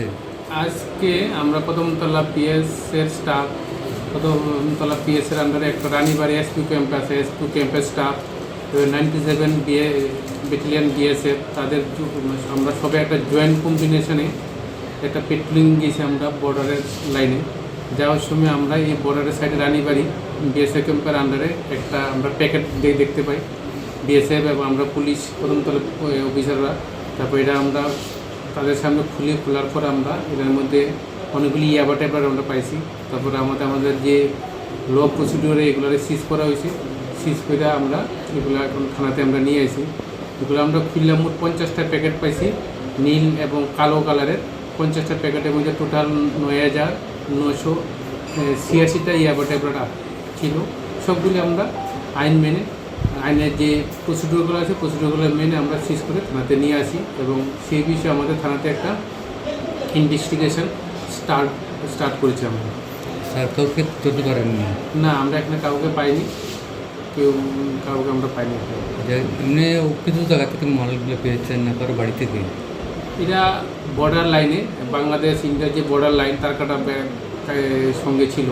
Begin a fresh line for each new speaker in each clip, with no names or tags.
হয়েছে?
আজকে আমরা প্রথমতলা পিএসের স্টাফ, প্রথমতলা পিএসের আন্ডারে একটা রানীবাড়ি এসপি ক্যাম্প আছে, এসপি ক্যাম্পের স্টাফ 97 ব্যাটালিয়ন বিএসএফ তাদের আমরা সবাই একটা জয়েন্ট কম্বিনেশনে একটা পেট্রোলিং গিয়েছি আমরা বর্ডারের লাইনে। যাওয়ার সময় আমরা এই বর্ডারের সাইডে রানীবাড়ি বিএসএফ ক্যাম্পের আন্ডারে একটা আমরা প্যাকেট দেখতে পাই বিএসএফ এবং আমরা পুলিশ প্রথমতলা অফিসাররা। তারপর এটা আমরা তাদের সামনে খোলার পর আমরা এটার মধ্যে অনেকগুলি ইয়াবা টাইপের আমরা পাইছি। তারপরে আমাদের যে ল প্রসিডিওরে এগুলো সিজ করা হয়েছে, সিজ করে আমরা এগুলো এখন থানাতে আমরা নিয়ে আসি। এগুলো আমরা খুললাম, মোট 50টা প্যাকেট পাইছি নীল এবং কালো কালারের। 50টা প্যাকেটের মধ্যে টোটাল 9,986টা ইয়াবা টাইপের ছিল। সবগুলি আমরা আইন মেনে, আইনের যে প্রসিডিওরগুলো আছে প্রসিডিওরগুলো মেনে আমরা সিজ করে থানাতে নিয়ে আসি এবং সেই বিষয়ে আমাদের থানাতে একটা ইনভেস্টিগেশন স্টার্ট করেছি আমরা।
স্যার কাউকে ধরতে পারেননি?
না, আমরা এখানে কাউকে পাইনি, কাউকে আমরা পাইনি।
যে এমনি কিছু জায়গা থেকে মালগুলো পেয়েছেন না কারো বাড়ি থেকে?
এরা বর্ডার লাইনে, বাংলাদেশ ইন্ডিয়ার যে বর্ডার লাইন তার কাটা ব্যাগ সঙ্গে ছিল,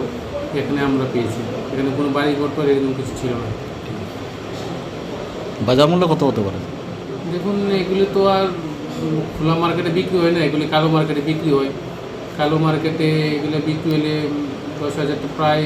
এখানে আমরা পেয়েছি। এখানে কোনো বাড়ি ঘর এরকম কিছু ছিল না।
বাজার মূল্য কত হতে পারে?
দেখুন, এগুলি তো আর খোলা মার্কেটে বিক্রি হয় না, এগুলি কালো মার্কেটে বিক্রি হয়। কালো মার্কেটে এগুলো বিক্রি হলে 10,000 প্রায়